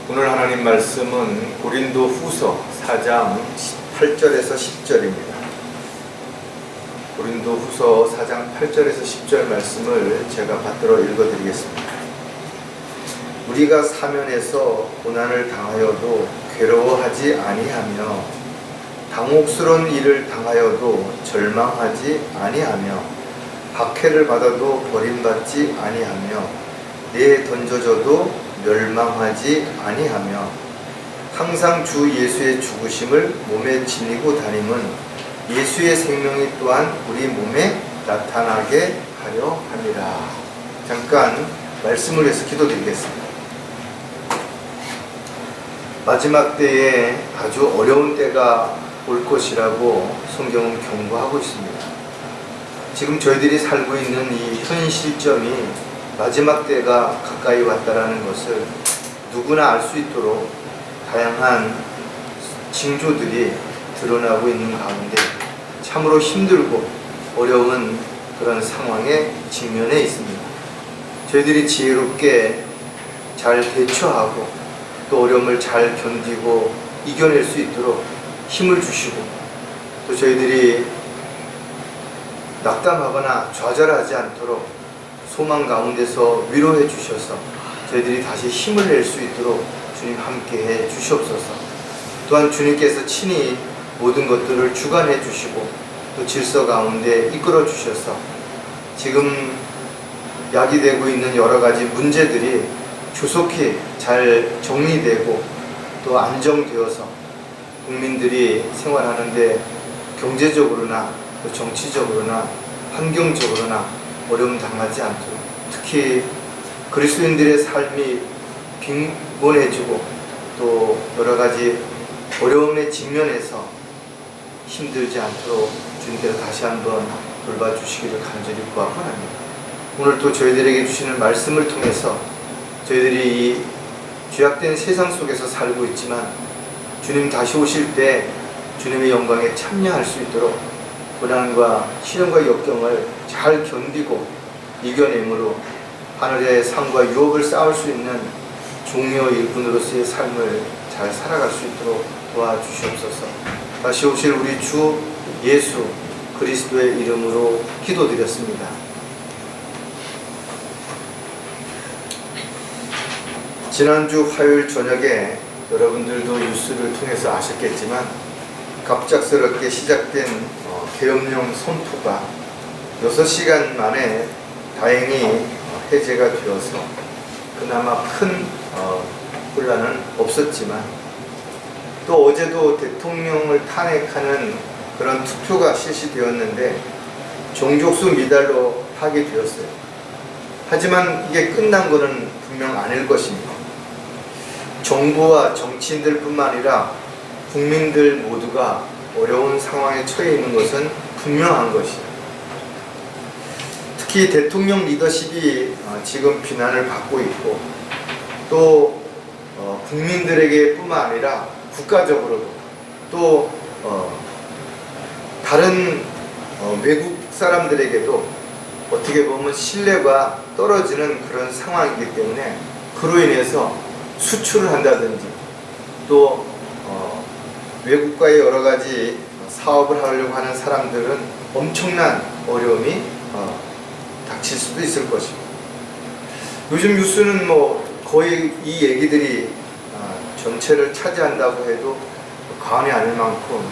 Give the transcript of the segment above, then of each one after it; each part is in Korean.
오늘 하나님 말씀은 고린도 후서 4장 8절에서 10절입니다. 고린도 후서 4장 8절에서 10절 말씀을 제가 받들어 읽어드리겠습니다. 우리가 사면에서 고난을 당하여도 괴로워하지 아니하며 당혹스러운 일을 당하여도 절망하지 아니하며 박해를 받아도 버림받지 아니하며 내에 던져져도 멸망하지 아니하며 항상 주 예수의 죽으심을 몸에 지니고 다님은 예수의 생명이 또한 우리 몸에 나타나게 하려 함이라. 잠깐 말씀을 위해서 기도드리겠습니다. 마지막 때에 아주 어려운 때가 올 것이라고 성경은 경고하고 있습니다. 지금 저희들이 살고 있는 이 현 시점이 마지막 때가 가까이 왔다라는 것을 누구나 알 수 있도록 다양한 징조들이 드러나고 있는 가운데 참으로 힘들고 어려운 그런 상황에 직면해 있습니다. 저희들이 지혜롭게 잘 대처하고 또 어려움을 잘 견디고 이겨낼 수 있도록 힘을 주시고 또 저희들이 낙담하거나 좌절하지 않도록 소망 가운데서 위로해 주셔서 저희들이 다시 힘을 낼 수 있도록 주님 함께해 주시옵소서. 또한 주님께서 친히 모든 것들을 주관해 주시고 또 질서 가운데 이끌어 주셔서 지금 야기되고 있는 여러 가지 문제들이 조속히 잘 정리되고 또 안정되어서 국민들이 생활하는데 경제적으로나 또 정치적으로나 환경적으로나 어려움 당하지 않도록 특히 그리스도인들의 삶이 빈곤해지고 또 여러 가지 어려움에 직면해서 힘들지 않도록 주님께서 다시 한번 돌봐주시기를 간절히 구하고 합니다. 오늘 또 저희들에게 주시는 말씀을 통해서 저희들이 이 죄악된 세상 속에서 살고 있지만 주님 다시 오실 때 주님의 영광에 참여할 수 있도록 고난과 시련과 역경을 잘 견디고 이겨내므로 하늘의 상과 유업을 쌓을 수 있는 종려 일꾼으로서의 삶을 잘 살아갈 수 있도록 도와주시옵소서. 다시 오실 우리 주 예수 그리스도의 이름으로 기도드렸습니다. 지난주 화요일 저녁에 여러분들도 뉴스를 통해서 아셨겠지만 갑작스럽게 시작된 계엄령 선포가 6시간 만에 다행히 해제가 되어서 그나마 큰 혼란은 없었지만 또 어제도 대통령을 탄핵하는 그런 투표가 실시되었는데 종족수 미달로 파기되었어요. 하지만 이게 끝난 것은 분명 아닐 것입니다. 정부와 정치인들 뿐만 아니라 국민들 모두가 어려운 상황에 처해 있는 것은 분명한 것이에요. 특히 대통령 리더십이 지금 비난을 받고 있고 또 국민들에게 뿐만 아니라 국가적으로도 또 다른 외국 사람들에게도 어떻게 보면 신뢰가 떨어지는 그런 상황이기 때문에 그로 인해서 수출을 한다든지 또 외국과의 여러 가지 사업을 하려고 하는 사람들은 엄청난 어려움이 닥칠 수도 있을 것이고 요즘 뉴스는 거의 이 얘기들이 전체를 차지한다고 해도 과언이 아닐 만큼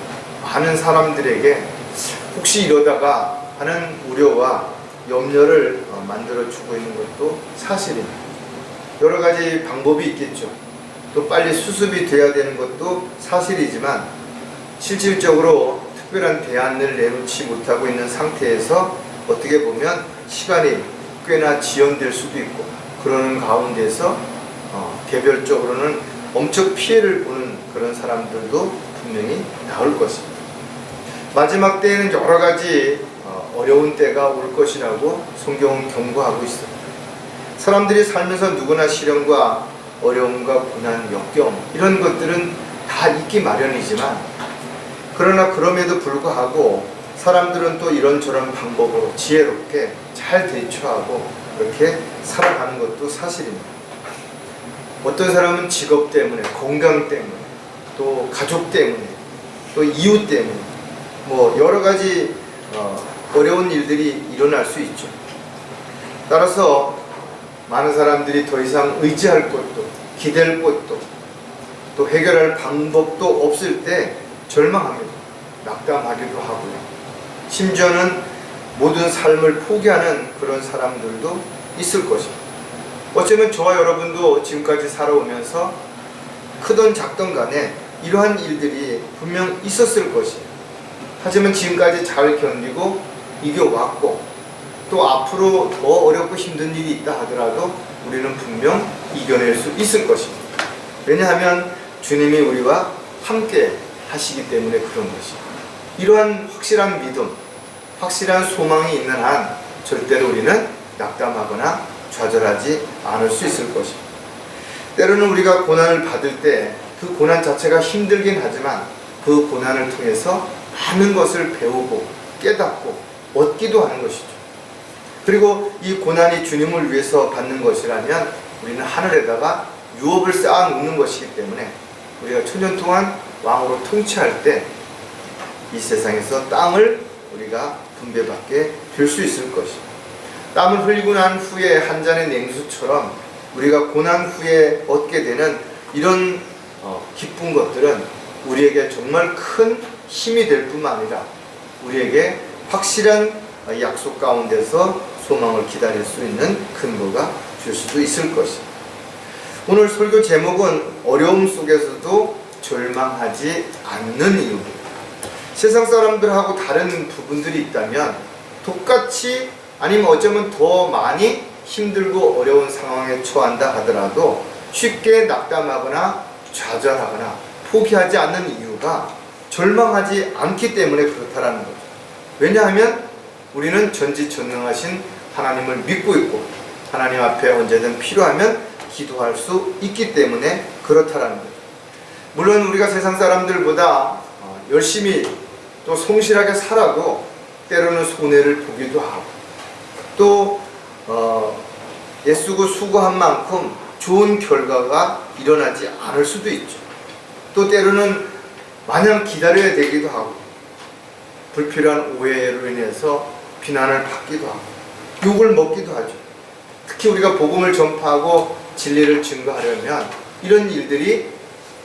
많은 사람들에게 혹시 이러다가 하는 우려와 염려를 만들어주고 있는 것도 사실입니다. 여러 가지 방법이 있겠죠. 또 빨리 수습이 돼야 되는 것도 사실이지만 실질적으로 특별한 대안을 내놓지 못하고 있는 상태에서 어떻게 보면 시간이 꽤나 지연될 수도 있고 그러는 가운데서 개별적으로는 엄청 피해를 보는 그런 사람들도 분명히 나올 것입니다. 마지막 때에는 여러 가지 어려운 때가 올 것이라고 성경은 경고하고 있습니다. 사람들이 살면서 누구나 시련과 어려움과 고난, 역경 이런 것들은 다 있기 마련이지만 그러나 그럼에도 불구하고 사람들은 또 이런저런 방법으로 지혜롭게 잘 대처하고 그렇게 살아가는 것도 사실입니다. 어떤 사람은 직업 때문에, 건강 때문에, 또 가족 때문에, 또 이웃 때문에 뭐 여러 가지 어려운 일들이 일어날 수 있죠. 따라서 많은 사람들이 더 이상 의지할 곳도, 기댈 곳도, 또 해결할 방법도 없을 때 절망합니다. 낙담하기도 하고요. 심지어는 모든 삶을 포기하는 그런 사람들도 있을 것입니다. 어쩌면 저와 여러분도 지금까지 살아오면서 크던 작던 간에 이러한 일들이 분명 있었을 것이에요. 하지만 지금까지 잘 견디고 이겨왔고, 또 앞으로 더 어렵고 힘든 일이 있다 하더라도 우리는 분명 이겨낼 수 있을 것입니다. 왜냐하면 주님이 우리와 함께 하시기 때문에 그런 것입니다. 이러한 확실한 믿음, 확실한 소망이 있는 한 절대로 우리는 낙담하거나 좌절하지 않을 수 있을 것입니다. 때로는 우리가 고난을 받을 때 그 고난 자체가 힘들긴 하지만 그 고난을 통해서 많은 것을 배우고 깨닫고 얻기도 하는 것이죠. 그리고 이 고난이 주님을 위해서 받는 것이라면 우리는 하늘에다가 유업을 쌓아 놓는 것이기 때문에 우리가 천년 동안 왕으로 통치할 때 이 세상에서 땅을 우리가 분배받게 될 수 있을 것입니다. 땀을 흘리고 난 후에 한 잔의 냉수처럼 우리가 고난 후에 얻게 되는 이런 기쁜 것들은 우리에게 정말 큰 힘이 될 뿐만 아니라 우리에게 확실한 약속 가운데서 소망을 기다릴 수 있는 근거가 될 수도 있을 것입니다. 오늘 설교 제목은 어려움 속에서도 절망하지 않는 이유입니다. 세상 사람들하고 다른 부분들이 있다면 똑같이 아니면 어쩌면 더 많이 힘들고 어려운 상황에 처한다 하더라도 쉽게 낙담하거나 좌절하거나 포기하지 않는 이유가 절망하지 않기 때문에 그렇다라는 거죠. 왜냐하면 우리는 전지전능하신 하나님을 믿고 있고 하나님 앞에 언제든 필요하면 기도할 수 있기 때문에 그렇다라는 거죠. 물론 우리가 세상 사람들보다 열심히 또 성실하게 살아도 때로는 손해를 보기도 하고 또 애쓰고 수고한 만큼 좋은 결과가 일어나지 않을 수도 있죠. 또 때로는 마냥 기다려야 되기도 하고 불필요한 오해로 인해서 비난을 받기도 하고 욕을 먹기도 하죠. 특히 우리가 복음을 전파하고 진리를 증거하려면 이런 일들이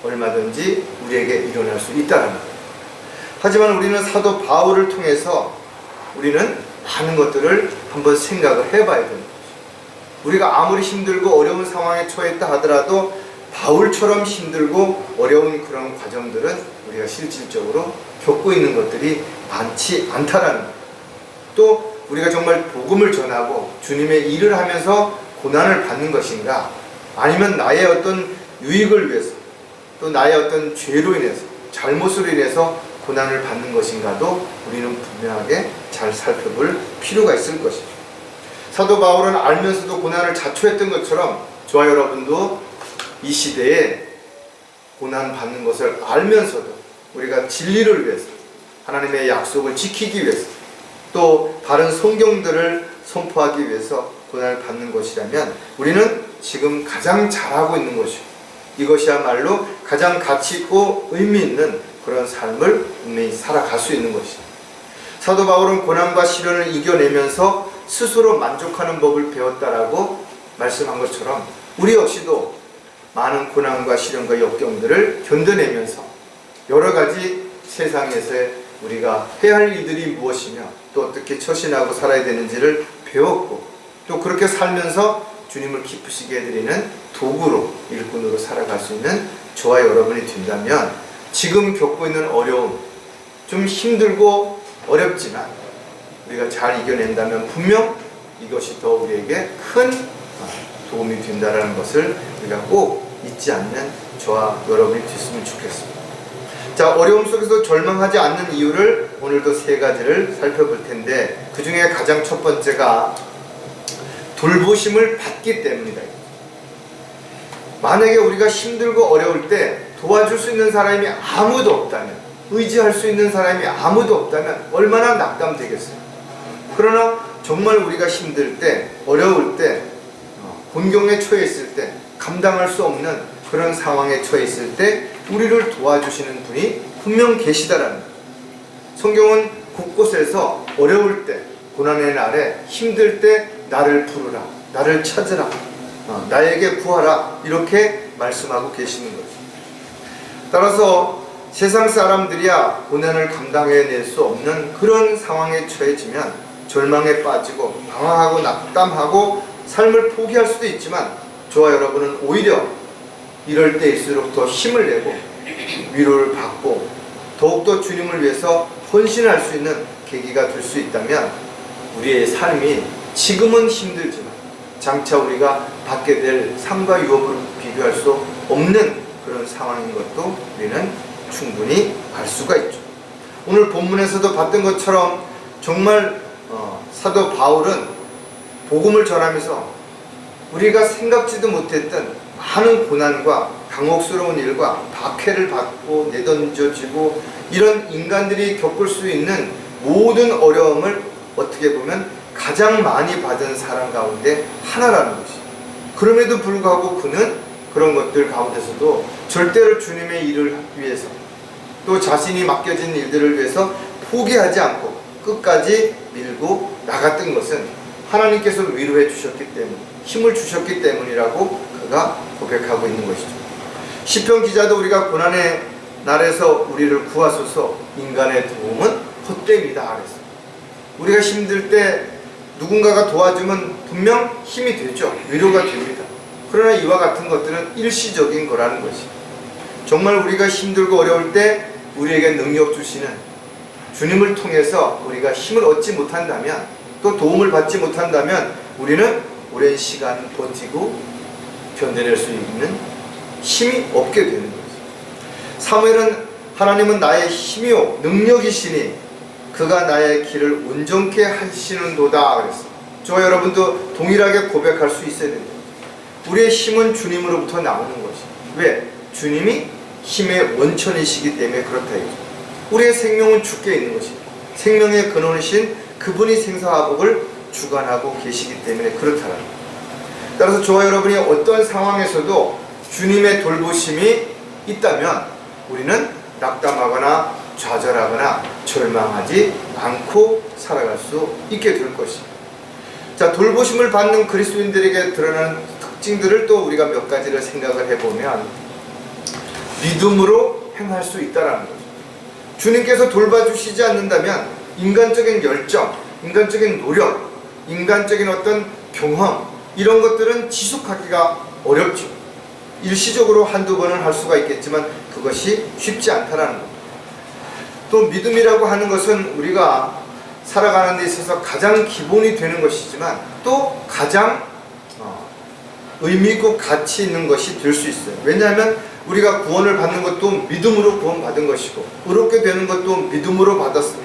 얼마든지 우리에게 일어날 수 있다는 거예요. 하지만 우리는 사도 바울을 통해서 우리는 많은 것들을 한번 생각을 해봐야 되는 거죠. 우리가 아무리 힘들고 어려운 상황에 처했다 하더라도 바울처럼 힘들고 어려운 그런 과정들은 우리가 실질적으로 겪고 있는 것들이 많지 않다라는 거예요. 또 우리가 정말 복음을 전하고 주님의 일을 하면서 고난을 받는 것인가, 아니면 나의 어떤 유익을 위해서 또 나의 어떤 죄로 인해서 잘못으로 인해서 고난을 받는 것인가도 우리는 분명하게 잘 살펴볼 필요가 있을 것이죠. 사도 바울은 알면서도 고난을 자초했던 것처럼 저와 여러분도 이 시대에 고난 받는 것을 알면서도 우리가 진리를 위해서 하나님의 약속을 지키기 위해서 또 다른 성경들을 선포하기 위해서 고난을 받는 것이라면 우리는 지금 가장 잘하고 있는 것이고 이것이야말로 가장 가치 있고 의미 있는 그런 삶을 분명히 살아갈 수 있는 것이죠. 사도 바울은 고난과 시련을 이겨내면서 스스로 만족하는 법을 배웠다라고 말씀한 것처럼 우리 역시도 많은 고난과 시련과 역경들을 견뎌내면서 여러 가지 세상에서 우리가 해야 할 일들이 무엇이며 또 어떻게 처신하고 살아야 되는지를 배웠고 또 그렇게 살면서 주님을 기쁘시게 해드리는 도구로 일꾼으로 살아갈 수 있는 저와 여러분이 된다면 지금 겪고 있는 어려움, 좀 힘들고 어렵지만 우리가 잘 이겨낸다면 분명 이것이 더 우리에게 큰 도움이 된다는 것을 우리가 꼭 잊지 않는 저와 여러분이 됐으면 좋겠습니다. 자, 어려움 속에서 절망하지 않는 이유를 오늘도 세 가지를 살펴볼 텐데 그 중에 가장 첫 번째가 돌보심을 받기 때문이다. 만약에 우리가 힘들고 어려울 때 도와줄 수 있는 사람이 아무도 없다면, 의지할 수 있는 사람이 아무도 없다면 얼마나 낙담되겠어요. 그러나 정말 우리가 힘들 때, 어려울 때, 곤경에 처해 있을 때 감당할 수 없는 그런 상황에 처해 있을 때 우리를 도와주시는 분이 분명 계시다라는 거예요. 성경은 곳곳에서 어려울 때, 고난의 날에, 힘들 때 나를 부르라, 나를 찾으라, 나에게 구하라, 이렇게 말씀하고 계시는 거죠. 따라서 세상 사람들이야 고난을 감당해낼 수 없는 그런 상황에 처해지면 절망에 빠지고 방황하고 낙담하고 삶을 포기할 수도 있지만, 저와 여러분은 오히려 이럴 때일수록 더 힘을 내고 위로를 받고 더욱더 주님을 위해서 헌신할 수 있는 계기가 될 수 있다면, 우리의 삶이 지금은 힘들지만 장차 우리가 받게 될 삶과 유업으로 비교할 수 없는 그런 상황인 것도 우리는 충분히 알 수가 있죠. 오늘 본문에서도 봤던 것처럼 정말 사도 바울은 복음을 전하면서 우리가 생각지도 못했던 많은 고난과 당혹스러운 일과 박해를 받고 내던져지고 이런 인간들이 겪을 수 있는 모든 어려움을 어떻게 보면 가장 많이 받은 사람 가운데 하나라는 것이. 그럼에도 불구하고 그는 그런 것들 가운데서도 절대로 주님의 일을 위해서, 또 자신이 맡겨진 일들을 위해서 포기하지 않고 끝까지 밀고 나갔던 것은 하나님께서 위로해 주셨기 때문, 힘을 주셨기 때문이라고 그가 고백하고 있는 것이죠. 시편 기자도 우리가 고난의 날에서 우리를 구하소서, 인간의 도움은 헛됨이다 그랬어요. 우리가 힘들 때 누군가가 도와주면 분명 힘이 되죠. 위로가 됩니다. 그러나 이와 같은 것들은 일시적인 거라는 것이, 정말 우리가 힘들고 어려울 때 우리에게 능력 주시는 주님을 통해서 우리가 힘을 얻지 못한다면, 또 도움을 받지 못한다면 우리는 오랜 시간 버티고 견뎌낼 수 있는 힘이 없게 되는 거죠. 사무엘은 하나님은 나의 힘이요 능력이시니 그가 나의 길을 온전케 하시는도다 그랬어요. 저와 여러분도 동일하게 고백할 수 있어야 됩니다. 우리의 힘은 주님으로부터 나오는 것이. 왜? 주님이 힘의 원천이시기 때문에 그렇다 이거죠. 우리의 생명은 주께 있는 것이, 생명의 근원이신 그분이 생사화복을 주관하고 계시기 때문에 그렇다는 거예요. 따라서 저와 여러분이 어떤 상황에서도 주님의 돌보심이 있다면 우리는 낙담하거나 좌절하거나 절망하지 않고 살아갈 수 있게 될 것입니다. 자, 돌보심을 받는 그리스도인들에게 드러나는 특징들을 또 우리가 몇 가지를 생각을 해보면 믿음으로 행할 수 있다는 거죠. 주님께서 돌봐주시지 않는다면 인간적인 열정, 인간적인 노력, 인간적인 어떤 경험, 이런 것들은 지속하기가 어렵죠. 일시적으로 한두 번은 할 수가 있겠지만 그것이 쉽지 않다는 것. 또 믿음이라고 하는 것은 우리가 살아가는 데 있어서 가장 기본이 되는 것이지만 또 가장 의미 있고 가치 있는 것이 될 수 있어요. 왜냐하면 우리가 구원을 받는 것도 믿음으로 구원받은 것이고, 의롭게 되는 것도 믿음으로 받았으며,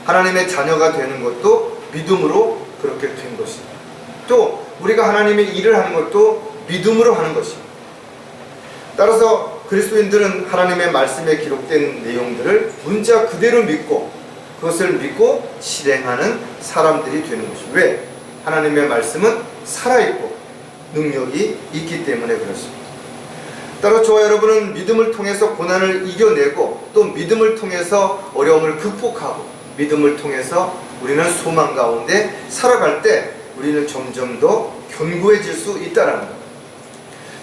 하나님의 자녀가 되는 것도 믿음으로 그렇게 된 것입니다. 또 우리가 하나님의 일을 하는 것도 믿음으로 하는 것입니다. 따라서 그리스도인들은 하나님의 말씀에 기록된 내용들을 문자 그대로 믿고 그것을 믿고 실행하는 사람들이 되는 것입니다. 왜? 하나님의 말씀은 살아있고 능력이 있기 때문에 그렇습니다. 따라 저와 여러분은 믿음을 통해서 고난을 이겨내고, 또 믿음을 통해서 어려움을 극복하고, 믿음을 통해서 우리는 소망 가운데 살아갈 때 우리는 점점 더 견고해질 수 있다는 것.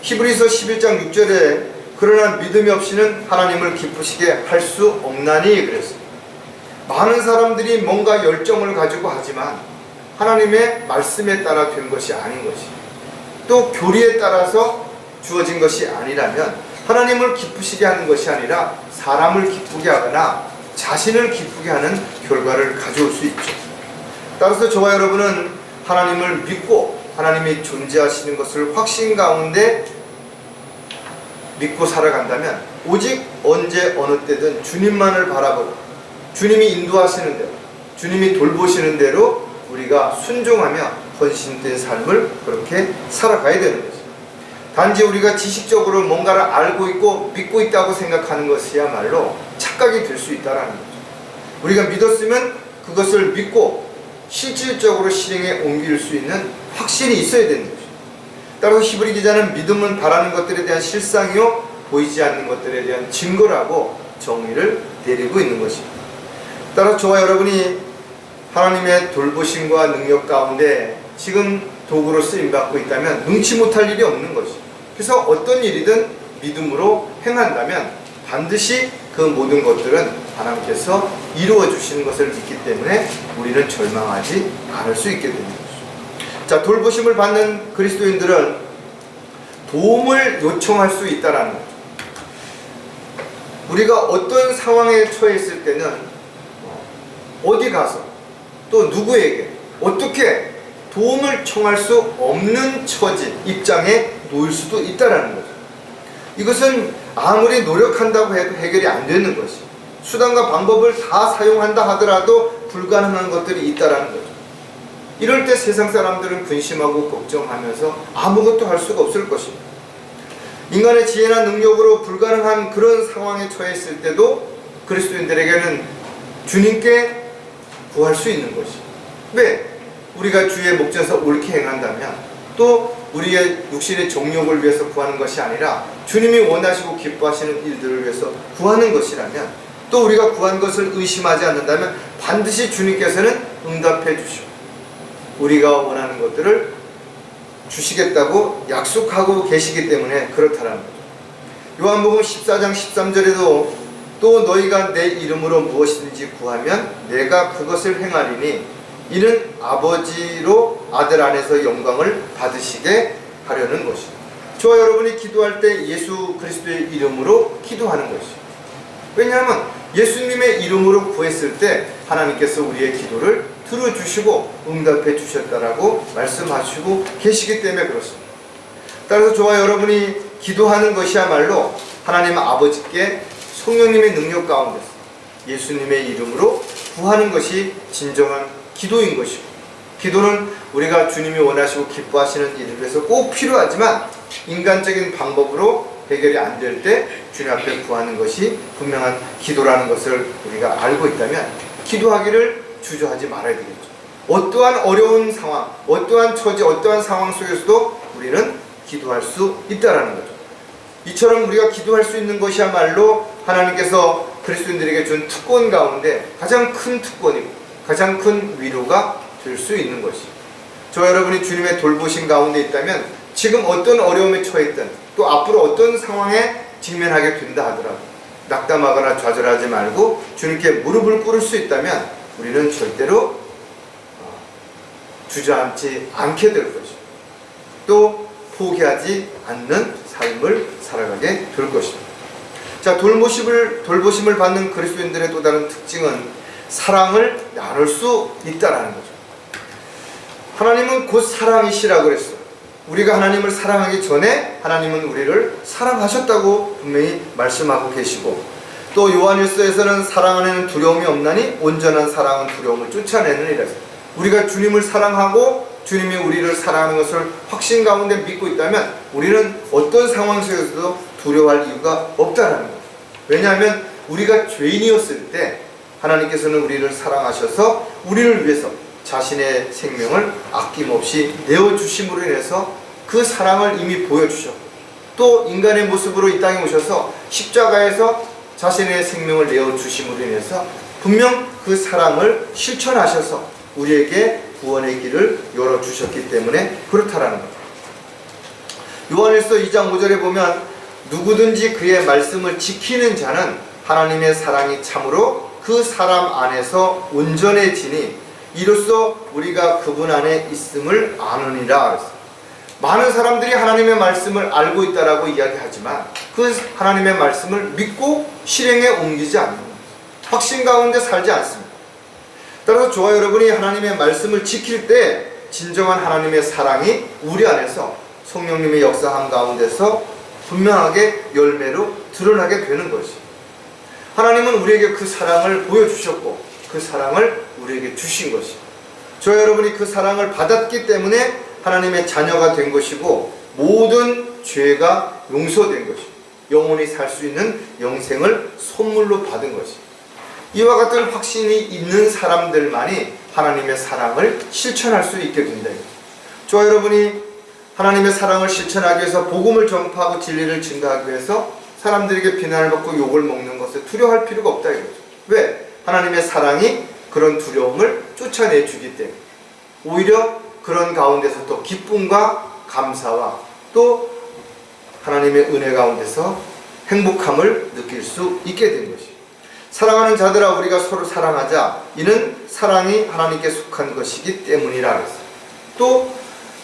히브리서 11장 6절에 그러나 믿음이 없이는 하나님을 기쁘시게 할 수 없나니 그랬습니다. 많은 사람들이 뭔가 열정을 가지고 하지만 하나님의 말씀에 따라 된 것이 아닌 것이, 또 교리에 따라서 주어진 것이 아니라면 하나님을 기쁘시게 하는 것이 아니라 사람을 기쁘게 하거나 자신을 기쁘게 하는 결과를 가져올 수 있죠. 따라서 저와 여러분은 하나님을 믿고 하나님이 존재하시는 것을 확신 가운데 믿고 살아간다면 오직 언제 어느 때든 주님만을 바라보고 주님이 인도하시는 대로, 주님이 돌보시는 대로 우리가 순종하며 헌신된 삶을 그렇게 살아가야 되는 거죠. 단지 우리가 지식적으로 뭔가를 알고 있고 믿고 있다고 생각하는 것이야말로 착각이 될 수 있다는 거죠. 우리가 믿었으면 그것을 믿고 실질적으로 실행에 옮길 수 있는 확신이 있어야 되는 거죠. 따라서 히브리 기자는 믿음은 바라는 것들에 대한 실상이요 보이지 않는 것들에 대한 증거라고 정의를 내리고 있는 것입니다. 따라서 저와 여러분이 하나님의 돌보심과 능력 가운데 지금 도구로 쓰임받고 있다면 능치 못할 일이 없는 것이죠. 그래서 어떤 일이든 믿음으로 행한다면 반드시 그 모든 것들은 하나님께서 이루어 주시는 것을 믿기 때문에 우리는 절망하지 않을 수 있게 됩니다. 자, 돌보심을 받는 그리스도인들은 도움을 요청할 수 있다라는 거죠. 우리가 어떤 상황에 처해 있을 때는 어디 가서 또 누구에게 어떻게 도움을 청할 수 없는 처지, 입장에 놓일 수도 있다라는 거죠. 이것은 아무리 노력한다고 해도 해결이 안 되는 것이, 수단과 방법을 다 사용한다 하더라도 불가능한 것들이 있다라는 거죠. 이럴 때 세상 사람들은 근심하고 걱정하면서 아무것도 할 수가 없을 것입니다. 인간의 지혜나 능력으로 불가능한 그런 상황에 처해 있을 때도 그리스도인들에게는 주님께 구할 수 있는 것이, 왜? 우리가 주의 목전에서 옳게 행한다면, 또 우리의 육신의 정욕을 위해서 구하는 것이 아니라 주님이 원하시고 기뻐하시는 일들을 위해서 구하는 것이라면, 또 우리가 구한 것을 의심하지 않는다면 반드시 주님께서는 응답해 주시고 우리가 원하는 것들을 주시겠다고 약속하고 계시기 때문에 그렇다라는 거죠. 요한복음 14장 13절에도 또 너희가 내 이름으로 무엇이든지 구하면 내가 그것을 행하리니 이는 아버지로 아들 안에서 영광을 받으시게 하려는 것이죠. 저와 여러분이 기도할 때 예수 그리스도의 이름으로 기도하는 것이죠. 왜냐하면 예수님의 이름으로 구했을 때 하나님께서 우리의 기도를 들어주시고 응답해 주셨다라고 말씀하시고 계시기 때문에 그렇습니다. 따라서 저와 여러분이 기도하는 것이야말로 하나님 아버지께 성령님의 능력 가운데서 예수님의 이름으로 구하는 것이 진정한 기도인 것이고, 기도는 우리가 주님이 원하시고 기뻐하시는 일을 위해서 꼭 필요하지만 인간적인 방법으로 해결이 안 될 때 주님 앞에 구하는 것이 분명한 기도라는 것을 우리가 알고 있다면 기도하기를 주저하지 말아야 되겠죠. 어떠한 어려운 상황, 어떠한 처지, 어떠한 상황 속에서도 우리는 기도할 수 있다라는 거죠. 이처럼 우리가 기도할 수 있는 것이야말로 하나님께서 그리스도인들에게 준 특권 가운데 가장 큰 특권이고 가장 큰 위로가 될 수 있는 것이죠. 저 여러분이 주님의 돌보심 가운데 있다면 지금 어떤 어려움에 처했든 또 앞으로 어떤 상황에 직면하게 된다 하더라도 낙담하거나 좌절하지 말고 주님께 무릎을 꿇을 수 있다면 우리는 절대로 주저앉지 않게 될 것이고 또 포기하지 않는 삶을 살아가게 될 것입니다. 자, 돌보심을 받는 그리스도인들의 또 다른 특징은 사랑을 나눌 수 있다라는 거죠. 하나님은 곧 사랑이시라고 그랬어요. 우리가 하나님을 사랑하기 전에 하나님은 우리를 사랑하셨다고 분명히 말씀하고 계시고, 또 요한일서에서는 사랑 안에는 두려움이 없나니 온전한 사랑은 두려움을 쫓아내느니라. 우리가 주님을 사랑하고 주님이 우리를 사랑하는 것을 확신 가운데 믿고 있다면 우리는 어떤 상황 속에서도 두려워할 이유가 없다라는 거예요. 왜냐하면 우리가 죄인이었을 때 하나님께서는 우리를 사랑하셔서 우리를 위해서 자신의 생명을 아낌없이 내어주심으로 인해서 그 사랑을 이미 보여주셨고, 또 인간의 모습으로 이 땅에 오셔서 십자가에서 자신의 생명을 내어주심으로 인해서 분명 그 사랑을 실천하셔서 우리에게 구원의 길을 열어주셨기 때문에 그렇다라는 거죠. 요한일서 2장 5절에 보면 누구든지 그의 말씀을 지키는 자는 하나님의 사랑이 참으로 그 사람 안에서 온전해지니 이로써 우리가 그분 안에 있음을 아느니라 그랬어요. 많은 사람들이 하나님의 말씀을 알고 있다라고 이야기하지만 그 하나님의 말씀을 믿고 실행에 옮기지 않는 거예요. 확신 가운데 살지 않습니다. 따라서 저와 여러분이 하나님의 말씀을 지킬 때 진정한 하나님의 사랑이 우리 안에서 성령님의 역사함 가운데서 분명하게 열매로 드러나게 되는 것이에요. 하나님은 우리에게 그 사랑을 보여주셨고 그 사랑을 우리에게 주신 것이에요. 저와 여러분이 그 사랑을 받았기 때문에 하나님의 자녀가 된 것이고 모든 죄가 용서된 것이에요. 영원히 살 수 있는 영생을 선물로 받은 것이에요. 이와 같은 확신이 있는 사람들만이 하나님의 사랑을 실천할 수 있게 된다. 저와 여러분이 하나님의 사랑을 실천하기 위해서 복음을 전파하고 진리를 증거하기 위해서 사람들에게 비난을 받고 욕을 먹는 것을 두려워할 필요가 없다 이거죠. 왜? 하나님의 사랑이 그런 두려움을 쫓아내주기 때문에 오히려 그런 가운데서 또 기쁨과 감사와 또 하나님의 은혜 가운데서 행복함을 느낄 수 있게 된 것이죠. 사랑하는 자들아 우리가 서로 사랑하자. 이는 사랑이 하나님께 속한 것이기 때문이라 그랬어요. 또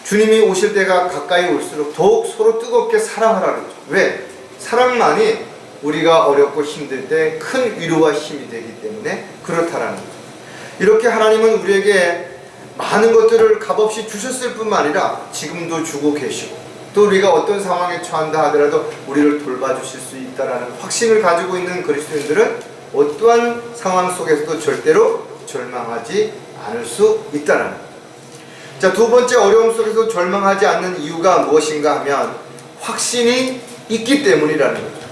주님이 오실 때가 가까이 올수록 더욱 서로 뜨겁게 사랑하라 그랬죠. 왜? 사랑만이 우리가 어렵고 힘들 때 큰 위로와 힘이 되기 때문에 그렇다라는 거죠. 이렇게 하나님은 우리에게 많은 것들을 값없이 주셨을 뿐만 아니라 지금도 주고 계시고 또 우리가 어떤 상황에 처한다 하더라도 우리를 돌봐주실 수 있다는 확신을 가지고 있는 그리스도인들은 어떠한 상황 속에서도 절대로 절망하지 않을 수 있다는 거예요. 자, 두 번째 어려움 속에서 절망하지 않는 이유가 무엇인가 하면 확신이 있기 때문이라는 거죠.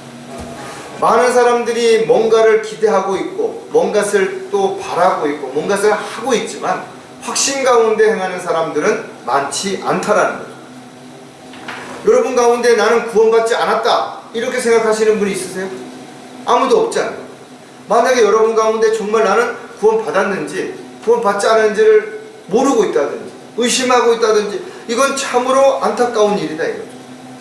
많은 사람들이 뭔가를 기대하고 있고 뭔가를 또 바라고 있고 뭔가를 하고 있지만 확신 가운데 행하는 사람들은 많지 않다라는 거죠. 여러분 가운데 나는 구원받지 않았다 이렇게 생각하시는 분이 있으세요? 아무도 없잖아요. 만약에 여러분 가운데 정말 나는 구원받았는지 구원받지 않았는지를 모르고 있다든지 의심하고 있다든지 이건 참으로 안타까운 일이다 이거죠.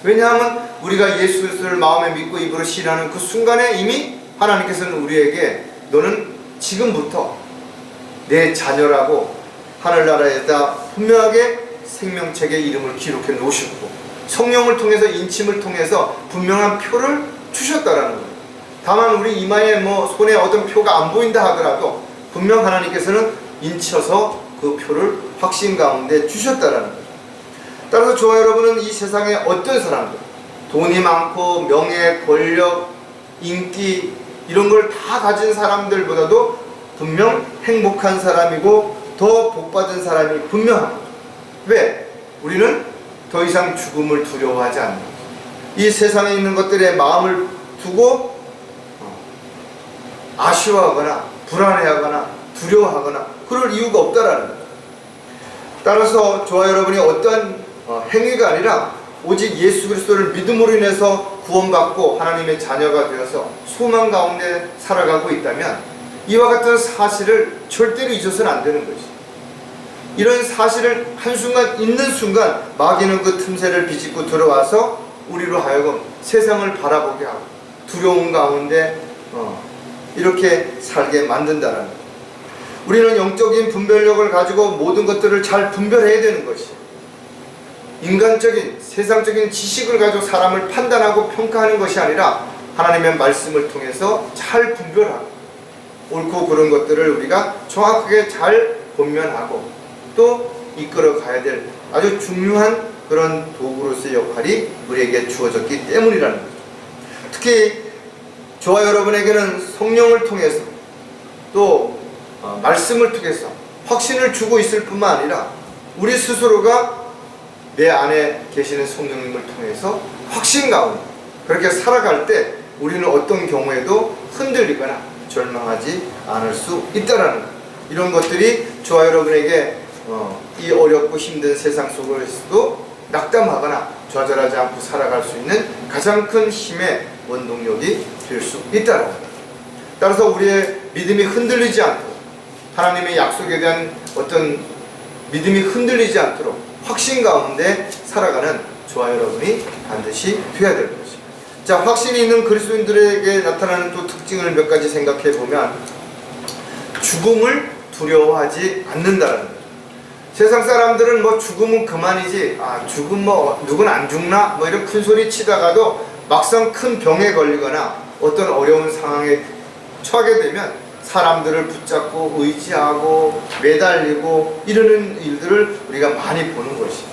왜냐하면 우리가 예수 그리스도를 마음에 믿고 입으로 신하는 그 순간에 이미 하나님께서는 우리에게 너는 지금부터 내 자녀라고 하늘나라에다 분명하게 생명책에 이름을 기록해 놓으셨고 성령을 통해서 인침을 통해서 분명한 표를 주셨다라는 거예요. 다만 우리 이마에 손에 어떤 표가 안 보인다 하더라도 분명 하나님께서는 인쳐서 그 표를 확신 가운데 주셨다라는 거죠. 따라서 저와 여러분은 이 세상에 어떤 사람들, 돈이 많고 명예, 권력, 인기 이런 걸 다 가진 사람들보다도 분명 행복한 사람이고 더 복받은 사람이 분명한 거죠. 왜? 우리는 더 이상 죽음을 두려워하지 않는 거죠. 이 세상에 있는 것들에 마음을 두고 아쉬워하거나 불안해하거나 두려워하거나 그럴 이유가 없다라는 거예요. 따라서 저와 여러분이 어떠한 행위가 아니라 오직 예수 그리스도를 믿음으로 인해서 구원받고 하나님의 자녀가 되어서 소망 가운데 살아가고 있다면 이와 같은 사실을 절대로 잊어서는 안 되는 것이죠. 이런 사실을 한순간 잊는 순간 마귀는 그 틈새를 비집고 들어와서 우리로 하여금 세상을 바라보게 하고 두려움 가운데 이렇게 살게 만든다는 거예요. 우리는 영적인 분별력을 가지고 모든 것들을 잘 분별해야 되는 것이에요. 인간적인 세상적인 지식을 가지고 사람을 판단하고 평가하는 것이 아니라 하나님의 말씀을 통해서 잘 분별하고 옳고 그른 것들을 우리가 정확하게 잘 권면하고 또 이끌어 가야 될 아주 중요한 그런 도구로서의 역할이 우리에게 주어졌기 때문이라는 거죠. 특히 저와 여러분에게는 성령을 통해서 또 말씀을 통해서 확신을 주고 있을 뿐만 아니라 우리 스스로가 내 안에 계시는 성령님을 통해서 확신 가운데 그렇게 살아갈 때 우리는 어떤 경우에도 흔들리거나 절망하지 않을 수 있다는 것. 이런 것들이 저와 여러분에게 이 어렵고 힘든 세상 속에서도 낙담하거나 좌절하지 않고 살아갈 수 있는 가장 큰 힘의 원동력이 될 수 있다는 것. 따라서 우리의 믿음이 흔들리지 않도록 하나님의 약속에 대한 어떤 믿음이 흔들리지 않도록 확신 가운데 살아가는 저와 여러분이 반드시 되어야 될 것입니다. 자, 확신이 있는 그리스도인들에게 나타나는 또 특징을 몇 가지 생각해 보면 죽음을 두려워하지 않는다는 거죠. 세상 사람들은 죽음은 그만이지, 죽음 누군 안 죽나? 이런 큰 소리 치다가도 막상 큰 병에 걸리거나 어떤 어려운 상황에 처하게 되면 사람들을 붙잡고 의지하고 매달리고 이러는 일들을 우리가 많이 보는 것입니다.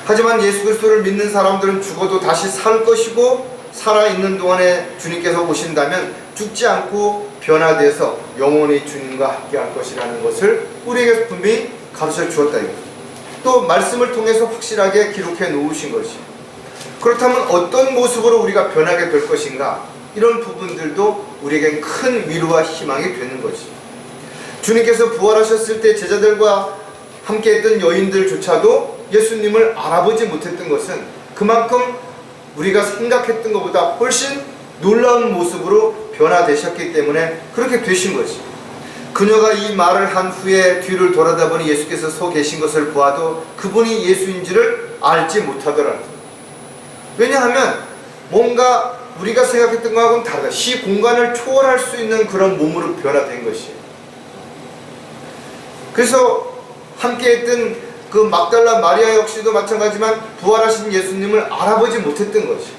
하지만 예수 그리스도를 믿는 사람들은 죽어도 다시 살 것이고 살아있는 동안에 주님께서 오신다면 죽지 않고 변화돼서 영원히 주님과 함께할 것이라는 것을 우리에게 분명히 가르쳐 주었다. 또 말씀을 통해서 확실하게 기록해 놓으신 것이에요. 그렇다면 어떤 모습으로 우리가 변하게 될 것인가? 이런 부분들도 우리에겐 큰 위로와 희망이 되는 것이죠. 주님께서 부활하셨을 때 제자들과 함께 했던 여인들조차도 예수님을 알아보지 못했던 것은 그만큼 우리가 생각했던 것보다 훨씬 놀라운 모습으로 변화되셨기 때문에 그렇게 되신 것이. 그녀가 이 말을 한 후에 뒤를 돌아다보니 예수께서 서 계신 것을 보아도 그분이 예수인지를 알지 못하더라. 왜냐하면 뭔가 우리가 생각했던 것하고는 다르다. 시 공간을 초월할 수 있는 그런 몸으로 변화된 것이에요. 그래서 함께했던 그 막달라 마리아 역시도 마찬가지지만 부활하신 예수님을 알아보지 못했던 것이에요.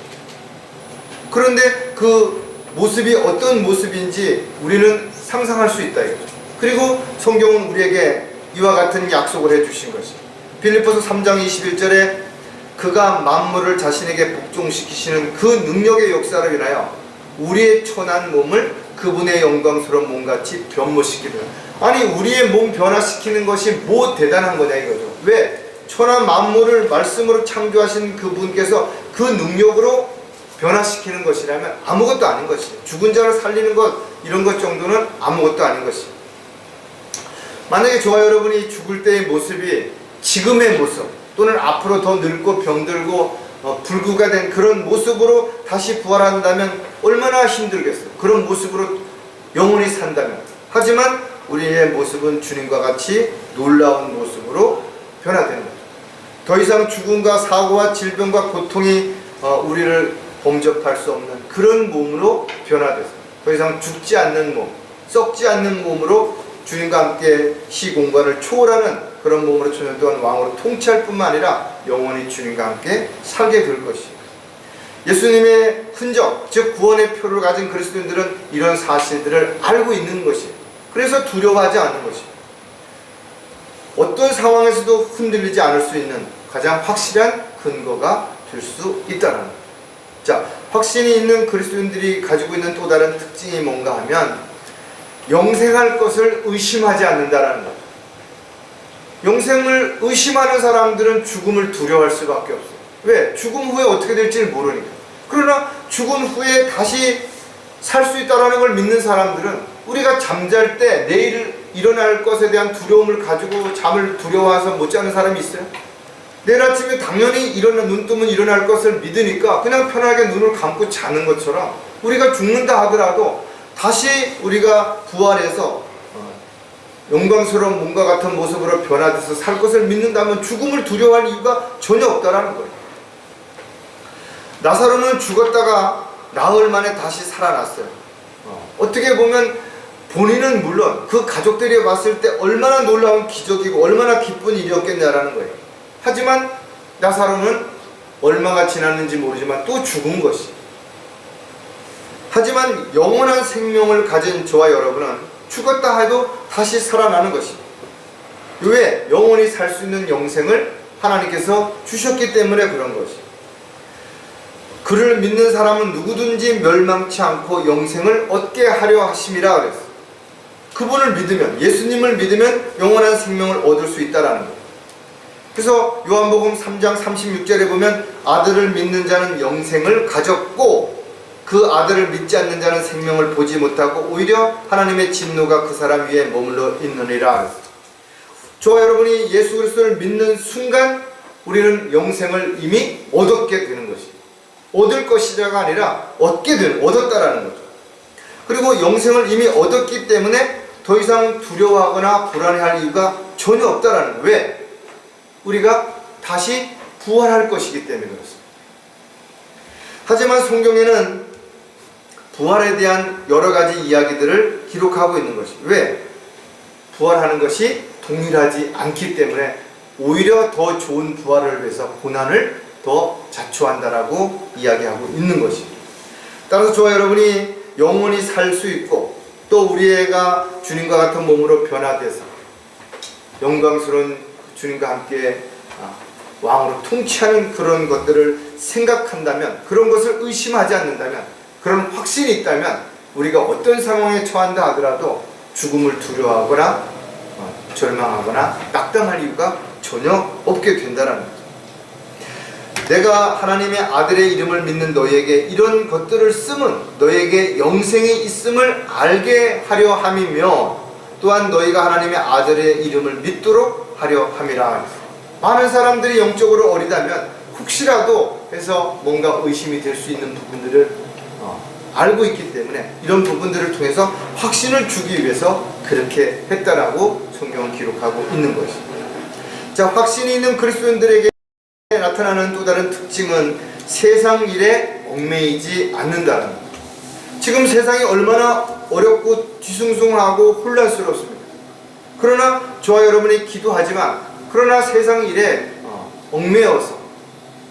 그런데 그 모습이 어떤 모습인지 우리는 상상할 수 있다 이거죠. 그리고 성경은 우리에게 이와 같은 약속을 해주신 것이에요. 빌립보서 3장 21절에 그가 만물을 자신에게 복종시키시는 그 능력의 역사를 인하여 우리의 천한 몸을 그분의 영광스러운 몸같이 변모시키려. 아니 우리의 몸 변화시키는 것이 뭐 대단한 거냐 이거죠. 왜? 천한 만물을 말씀으로 창조하신 그분께서 그 능력으로 변화시키는 것이라면 아무것도 아닌 것이에요. 죽은 자를 살리는 것 이런 것 정도는 아무것도 아닌 것이에요. 만약에 저와 여러분이 죽을 때의 모습이 지금의 모습 또는 앞으로 더 늙고 병들고 불구가 된 그런 모습으로 다시 부활한다면 얼마나 힘들겠어요. 그런 모습으로 영원히 산다면. 하지만 우리의 모습은 주님과 같이 놀라운 모습으로 변화되는 거죠. 더 이상 죽음과 사고와 질병과 고통이 우리를 범접할 수 없는 그런 몸으로 변화돼서 더 이상 죽지 않는 몸, 썩지 않는 몸으로 주님과 함께 시공간을 초월하는 그런 몸으로 천년 동안 왕으로 통치할 뿐만 아니라 영원히 주님과 함께 살게 될 것이에요. 예수님의 흔적, 즉 구원의 표를 가진 그리스도인들은 이런 사실들을 알고 있는 것이에요. 그래서 두려워하지 않는 것이에요. 어떤 상황에서도 흔들리지 않을 수 있는 가장 확실한 근거가 될 수 있다는 거예요. 자, 확신이 있는 그리스도인들이 가지고 있는 또 다른 특징이 뭔가 하면 영생할 것을 의심하지 않는다라는 거죠. 영생을 의심하는 사람들은 죽음을 두려워할 수밖에 없어요. 왜? 죽음 후에 어떻게 될지 모르니까. 그러나 죽은 후에 다시 살 수 있다는 걸 믿는 사람들은 우리가 잠잘 때 내일 일어날 것에 대한 두려움을 가지고 잠을 두려워해서 못 자는 사람이 있어요? 내일 아침에 당연히 눈 뜨면 일어날 것을 믿으니까 그냥 편하게 눈을 감고 자는 것처럼 우리가 죽는다 하더라도 다시 우리가 부활해서 영광스러운 몸과 같은 모습으로 변화돼서 살 것을 믿는다면 죽음을 두려워할 이유가 전혀 없다라는 거예요. 나사로는 죽었다가 나흘 만에 다시 살아났어요. 어떻게 보면 본인은 물론 그 가족들이 봤을 때 얼마나 놀라운 기적이고 얼마나 기쁜 일이었겠냐라는 거예요. 하지만 나사로는 얼마가 지났는지 모르지만 또 죽은 것이. 하지만 영원한 생명을 가진 저와 여러분은 죽었다 해도 다시 살아나는 것입니다. 왜? 영원히 살 수 있는 영생을 하나님께서 주셨기 때문에 그런 것입니다. 그를 믿는 사람은 누구든지 멸망치 않고 영생을 얻게 하려 하심이라 그랬어요. 그분을 믿으면, 예수님을 믿으면 영원한 생명을 얻을 수 있다라는 거예요. 그래서 요한복음 3장 36절에 보면 아들을 믿는 자는 영생을 가졌고 그 아들을 믿지 않는 자는 생명을 보지 못하고 오히려 하나님의 진노가 그 사람 위에 머물러 있느니라. 저와 여러분이 예수 그리스도를 믿는 순간 우리는 영생을 이미 얻었게 되는 것입니다. 얻을 것이라가 아니라 얻었다라는 거죠. 그리고 영생을 이미 얻었기 때문에 더 이상 두려워하거나 불안해할 이유가 전혀 없다라는 거예요. 왜? 우리가 다시 부활할 것이기 때문에 그렇습니다. 하지만 성경에는 부활에 대한 여러 가지 이야기들을 기록하고 있는 것입니다. 왜? 부활하는 것이 동일하지 않기 때문에 오히려 더 좋은 부활을 위해서 고난을 더 자초한다라고 이야기하고 있는 것입니다. 따라서 저와 여러분이 영원히 살 수 있고 또 우리 애가 주님과 같은 몸으로 변화돼서 영광스러운 주님과 함께 왕으로 통치하는 그런 것들을 생각한다면, 그런 것을 의심하지 않는다면, 그런 확신이 있다면 우리가 어떤 상황에 처한다 하더라도 죽음을 두려워하거나 절망하거나 낙담할 이유가 전혀 없게 된다는 거죠. 내가 하나님의 아들의 이름을 믿는 너희에게 이런 것들을 쓰면 너희에게 영생이 있음을 알게 하려 함이며 또한 너희가 하나님의 아들의 이름을 믿도록 하려 함이라. 많은 사람들이 영적으로 어리다면 혹시라도 해서 뭔가 의심이 될 수 있는 부분들을 알고 있기 때문에 이런 부분들을 통해서 확신을 주기 위해서 그렇게 했다라고 성경은 기록하고 있는 것입니다. 자, 확신이 있는 그리스도인들에게 나타나는 또 다른 특징은 세상 일에 얽매이지 않는다는 것. 지금 세상이 얼마나 어렵고 뒤숭숭하고 혼란스럽습니다. 그러나 저와 여러분이 기도하지만 그러나 세상 일에 얽매여서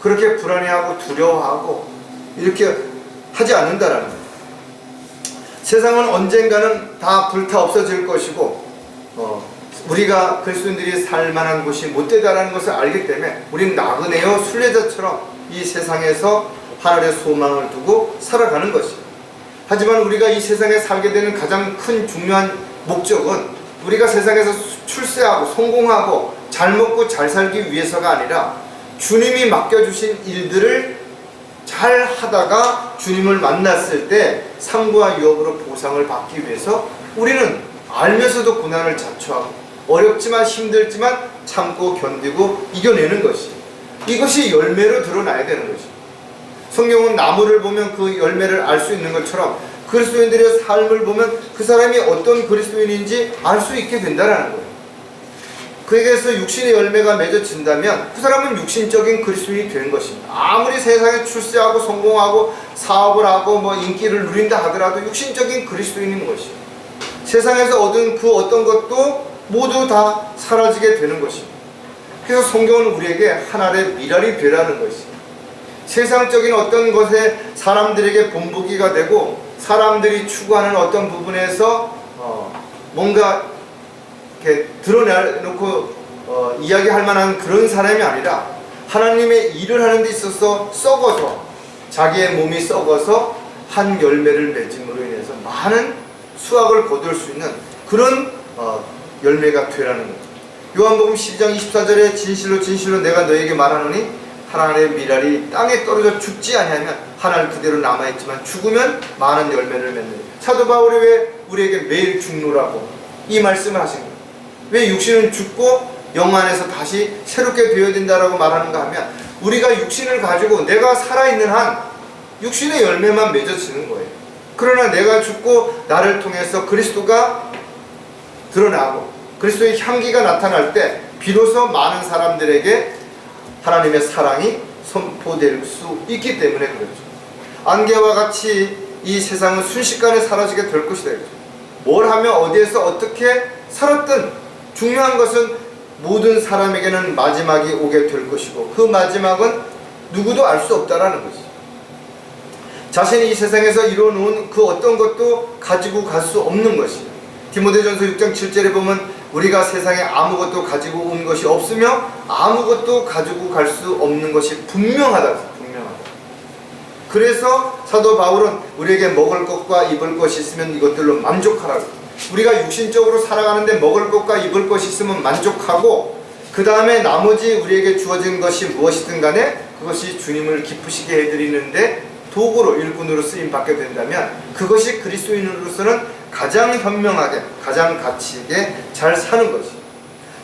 그렇게 불안해하고 두려워하고 이렇게 하지 않는다라는 거예요. 세상은 언젠가는 다 불타 없어질 것이고 우리가 그리스도인들이 살만한 곳이 못되다라는 것을 알기 때문에 우리는 나그네요 순례자처럼 이 세상에서 하늘의 소망을 두고 살아가는 것이에요. 하지만 우리가 이 세상에 살게 되는 가장 큰 중요한 목적은 우리가 세상에서 출세하고 성공하고 잘 먹고 잘 살기 위해서가 아니라 주님이 맡겨주신 일들을 잘 하다가 주님을 만났을 때 상부와 유업으로 보상을 받기 위해서 우리는 알면서도 고난을 자초하고 어렵지만 힘들지만 참고 견디고 이겨내는 것이, 이것이 열매로 드러나야 되는 것이. 성경은 나무를 보면 그 열매를 알 수 있는 것처럼 그리스도인들의 삶을 보면 그 사람이 어떤 그리스도인인지 알 수 있게 된다는 거예요. 그에게서 육신의 열매가 맺어진다면 그 사람은 육신적인 그리스도인이 되는 것입니다. 아무리 세상에 출세하고 성공하고 사업을 하고 인기를 누린다 하더라도 육신적인 그리스도인인 것이에요. 세상에서 얻은 그 어떤 것도 모두 다 사라지게 되는 것입니다. 그래서 성경은 우리에게 하나의 미랄이 되라는 것이에요. 세상적인 어떤 것에 사람들에게 본보기가 되고 사람들이 추구하는 어떤 부분에서 뭔가 이렇게 드러내놓고 이야기할 만한 그런 사람이 아니라 하나님의 일을 하는 데 있어서 썩어서 자기의 몸이 썩어서 한 열매를 맺음으로 인해서 많은 수확을 거둘 수 있는 그런 열매가 되라는 거예요. 요한복음 12장 24절에 진실로 진실로 내가 너에게 말하노니 하나님의 미랄이 땅에 떨어져 죽지 아니하면 하늘 그대로 남아있지만 죽으면 많은 열매를 맺는. 사도 바울이 왜 우리에게 매일 죽노라고 이 말씀을 하신 거예요. 왜 육신은 죽고 영 안에서 다시 새롭게 되어야 된다라고 말하는가 하면 우리가 육신을 가지고 내가 살아있는 한 육신의 열매만 맺어지는 거예요. 그러나 내가 죽고 나를 통해서 그리스도가 드러나고 그리스도의 향기가 나타날 때 비로소 많은 사람들에게 하나님의 사랑이 선포될 수 있기 때문에 그렇죠. 안개와 같이 이 세상은 순식간에 사라지게 될 것이다. 뭘 하면 어디에서 어떻게 살았든 중요한 것은 모든 사람에게는 마지막이 오게 될 것이고 그 마지막은 누구도 알 수 없다라는 것이죠. 자신이 이 세상에서 이뤄놓은 그 어떤 것도 가지고 갈 수 없는 것이에요. 디모데전서 6장 7절에 보면 우리가 세상에 아무것도 가지고 온 것이 없으며 아무것도 가지고 갈 수 없는 것이 분명하다. 그래서 사도 바울은 우리에게 먹을 것과 입을 것이 있으면 이것들로 만족하라고. 우리가 육신적으로 살아가는데 먹을 것과 입을 것이 있으면 만족하고 그 다음에 나머지 우리에게 주어진 것이 무엇이든 간에 그것이 주님을 기쁘시게 해드리는데 도구로 일꾼으로 쓰임받게 된다면 그것이 그리스도인으로서는 가장 현명하게 가장 가치 있게 잘 사는 것이.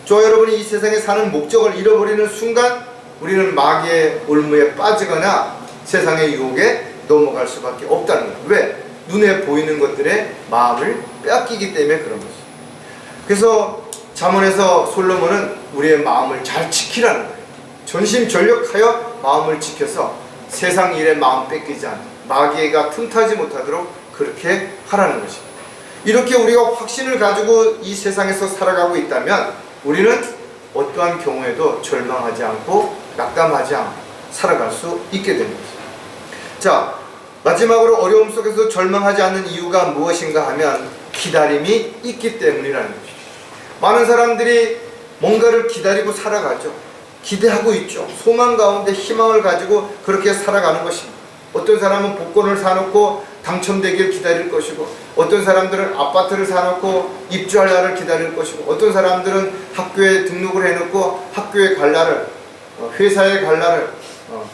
저와 여러분이 이 세상에 사는 목적을 잃어버리는 순간 우리는 마귀의 올무에 빠지거나 세상의 유혹에 넘어갈 수밖에 없다는 거예요. 왜? 눈에 보이는 것들의 마음을 빼앗기기 때문에 그런 것이죠. 그래서 잠언에서 솔로몬은 우리의 마음을 잘 지키라는 거예요. 전심전력하여 마음을 지켜서 세상 일에 마음 뺏기지 않고 마귀가 틈타지 못하도록 그렇게 하라는 것입니다. 이렇게 우리가 확신을 가지고 이 세상에서 살아가고 있다면 우리는 어떠한 경우에도 절망하지 않고 낙담하지 않고 살아갈 수 있게 됩니다. 자, 마지막으로 어려움 속에서 절망하지 않는 이유가 무엇인가 하면 기다림이 있기 때문이라는 것이죠. 많은 사람들이 뭔가를 기다리고 살아가죠. 기대하고 있죠. 소망 가운데 희망을 가지고 그렇게 살아가는 것입니다. 어떤 사람은 복권을 사놓고 당첨되길 기다릴 것이고 어떤 사람들은 아파트를 사놓고 입주할 날을 기다릴 것이고 어떤 사람들은 학교에 등록을 해놓고 학교에 갈 날을 회사에 갈 날을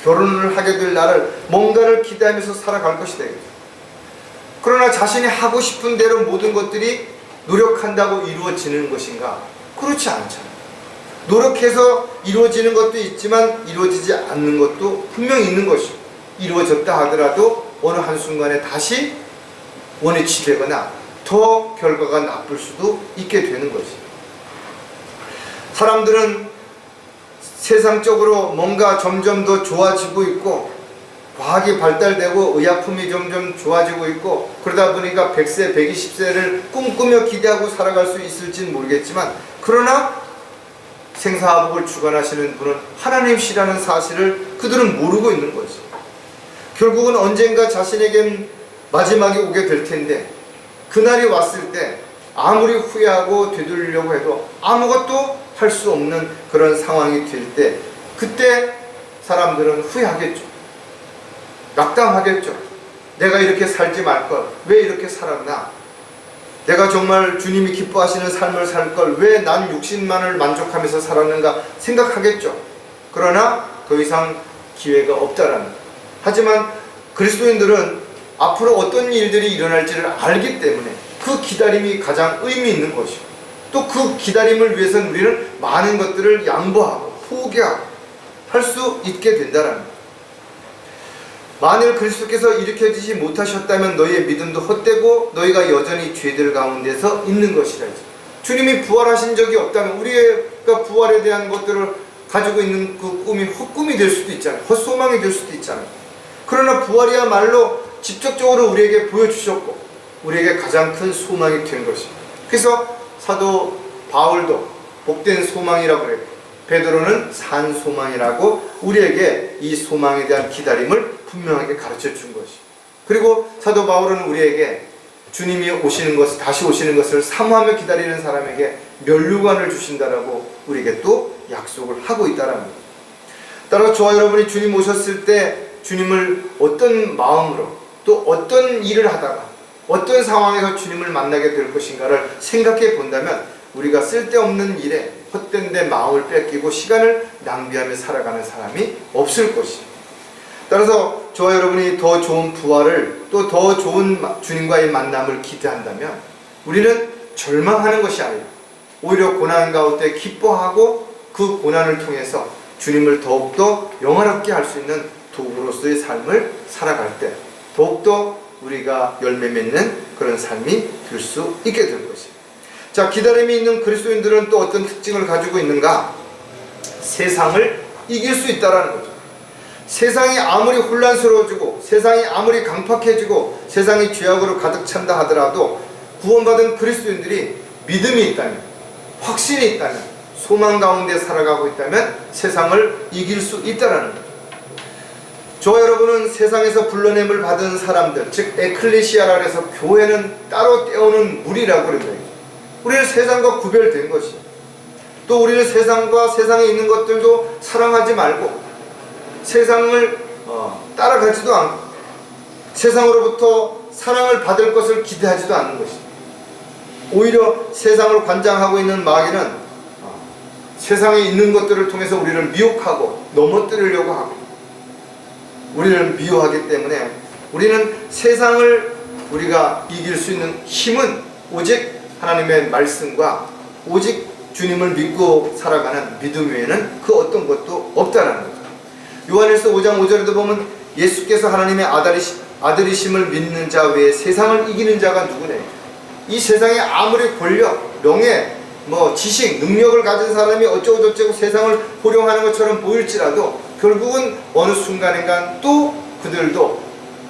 결혼을 하게 될 날을 뭔가를 기대하면서 살아갈 것이 되겠죠. 그러나 자신이 하고 싶은 대로 모든 것들이 노력한다고 이루어지는 것인가? 그렇지 않잖아요. 노력해서 이루어지는 것도 있지만 이루어지지 않는 것도 분명히 있는 것이고, 이루어졌다 하더라도 어느 한순간에 다시 원위치 되거나 더 결과가 나쁠 수도 있게 되는 것이죠. 사람들은 세상적으로 뭔가 점점 더 좋아지고 있고, 과학이 발달되고 의약품이 점점 좋아지고 있고, 그러다 보니까 100세, 120세를 꿈꾸며 기대하고 살아갈 수 있을지는 모르겠지만, 그러나 생사화복을 주관하시는 분은 하나님이시라는 사실을 그들은 모르고 있는 거죠. 결국은 언젠가 자신에겐 마지막이 오게 될 텐데, 그날이 왔을 때 아무리 후회하고 되돌리려고 해도 아무것도 할 수 없는 그런 상황이 될 때, 그때 사람들은 후회하겠죠. 낙담하겠죠. 내가 이렇게 살지 말걸, 왜 이렇게 살았나? 내가 정말 주님이 기뻐하시는 삶을 살걸, 왜 난 육신만을 만족하면서 살았는가 생각하겠죠. 그러나 더 이상 기회가 없다라는 거예요. 하지만 그리스도인들은 앞으로 어떤 일들이 일어날지를 알기 때문에 그 기다림이 가장 의미 있는 것이고, 또 그 기다림을 위해서는 우리는 많은 것들을 양보하고 포기하고 할 수 있게 된다는 거예요. 만일 그리스도께서 일으켜지지 못하셨다면 너희의 믿음도 헛되고 너희가 여전히 죄들 가운데서 있는 것이라. 주님이 부활하신 적이 없다면 우리가 부활에 대한 것들을 가지고 있는 그 꿈이 헛꿈이 될 수도 있잖아요. 헛소망이 될 수도 있잖아요. 그러나 부활이야말로 직접적으로 우리에게 보여주셨고 우리에게 가장 큰 소망이 된 것입니다. 그래서 사도 바울도 복된 소망이라고 그래요. 베드로는 산 소망이라고 우리에게 이 소망에 대한 기다림을 분명하게 가르쳐 준 것이죠. 그리고 사도 바울은 우리에게 주님이 오시는 것을, 다시 오시는 것을 사모하며 기다리는 사람에게 면류관을 주신다라고 우리에게 또 약속을 하고 있다는 겁니다. 따라서 저와 여러분이 주님 오셨을 때 주님을 어떤 마음으로 또 어떤 일을 하다가 어떤 상황에서 주님을 만나게 될 것인가를 생각해 본다면 우리가 쓸데없는 일에 헛된 데 마음을 뺏기고 시간을 낭비하며 살아가는 사람이 없을 것입니다. 따라서 저와 여러분이 더 좋은 부활을 또 더 좋은 주님과의 만남을 기대한다면 우리는 절망하는 것이 아니라 오히려 고난 가운데 기뻐하고 그 고난을 통해서 주님을 더욱더 영화롭게 할 수 있는 도구로서의 삶을 살아갈 때 더욱더 우리가 열매 맺는 그런 삶이 될 수 있게 될 것입니다. 자, 기다림이 있는 그리스도인들은 또 어떤 특징을 가지고 있는가? 세상을 이길 수 있다는 거죠. 세상이 아무리 혼란스러워지고 세상이 아무리 강팍해지고 세상이 죄악으로 가득 찬다 하더라도 구원받은 그리스도인들이 믿음이 있다면, 확신이 있다면, 소망 가운데 살아가고 있다면 세상을 이길 수 있다는 거죠. 저와 여러분은 세상에서 불러냄을 받은 사람들, 즉 에클레시아라 해서 교회는 따로 떼어놓은 무리라고 그런다. 우리는 세상과 구별된 것이죠. 또 우리는 세상과 세상에 있는 것들도 사랑하지 말고 세상을 따라가지도 않고 세상으로부터 사랑을 받을 것을 기대하지도 않는 것이죠. 오히려 세상을 관장하고 있는 마귀는 세상에 있는 것들을 통해서 우리를 미혹하고 넘어뜨리려고 하고 우리를 미워하기 때문에 우리는 세상을 우리가 이길 수 있는 힘은 오직 하나님의 말씀과 오직 주님을 믿고 살아가는 믿음 외에는 그 어떤 것도 없다는 거죠. 요한일서 5장 5절에도 보면 예수께서 하나님의 아들이심을 믿는 자 외에 세상을 이기는 자가 누구냐. 이 세상에 아무리 권력, 명예, 지식, 능력을 가진 사람이 어쩌고저쩌고 세상을 호령하는 것처럼 보일지라도 결국은 어느 순간인가 또 그들도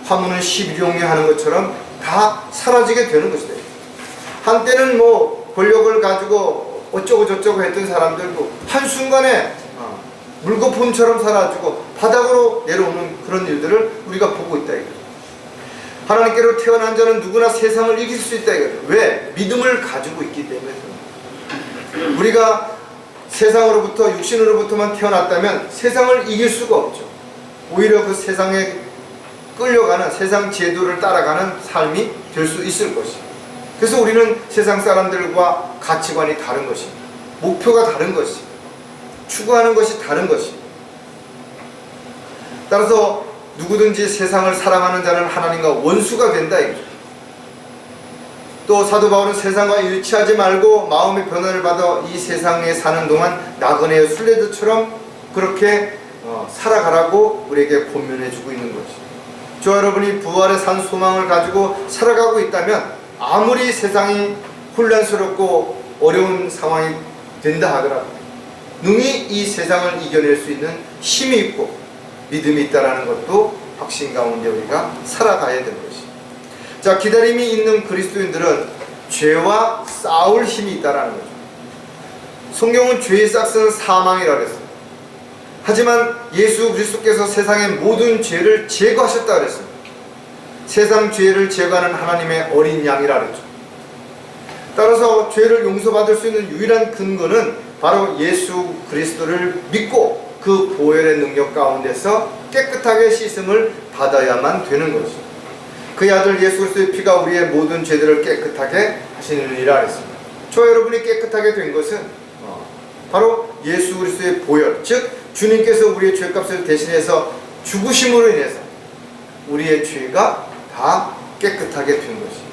화물은 11용례 하는 것처럼 다 사라지게 되는 것이다. 한때는 권력을 가지고 어쩌고저쩌고 했던 사람들도 한순간에 물거품처럼 사라지고 바닥으로 내려오는 그런 일들을 우리가 보고 있다. 하나님께로 태어난 자는 누구나 세상을 이길 수 있다. 왜? 믿음을 가지고 있기 때문에. 우리가 세상으로부터 육신으로부터만 태어났다면 세상을 이길 수가 없죠. 오히려 그 세상에 끌려가는 세상 제도를 따라가는 삶이 될 수 있을 것이죠. 그래서 우리는 세상 사람들과 가치관이 다른 것입니다. 목표가 다른 것입니다. 추구하는 것이 다른 것입니다. 따라서 누구든지 세상을 사랑하는 자는 하나님과 원수가 된다 이거죠. 또 사도 바울은 세상과 일치하지 말고 마음의 변화를 받아 이 세상에 사는 동안 나그네의 순례자처럼 그렇게 살아가라고 우리에게 권면해주고 있는 것이죠. 저와 여러분이 부활의 산 소망을 가지고 살아가고 있다면 아무리 세상이 혼란스럽고 어려운 상황이 된다 하더라도 능히 이 세상을 이겨낼 수 있는 힘이 있고 믿음이 있다는 것도 확신 가운데 우리가 살아가야 되는 것입니다. 자, 기다림이 있는 그리스도인들은 죄와 싸울 힘이 있다는 거죠. 성경은 죄의 싹스는 사망이라고 했습니다. 하지만 예수 그리스도께서 세상의 모든 죄를 제거하셨다 그랬습니다. 세상 죄를 제거하는 하나님의 어린 양이라 그랬죠. 따라서 죄를 용서받을 수 있는 유일한 근거는 바로 예수 그리스도를 믿고 그 보혈의 능력 가운데서 깨끗하게 씻음을 받아야만 되는 것이죠. 그의 아들 예수 그리스도의 피가 우리의 모든 죄들을 깨끗하게 하시느니라 했습니다. 저와 여러분이 깨끗하게 된 것은 바로 예수 그리스도의 보혈, 즉 주님께서 우리의 죄값을 대신해서 죽으심으로 인해서 우리의 죄가 다 깨끗하게 된 것입니다.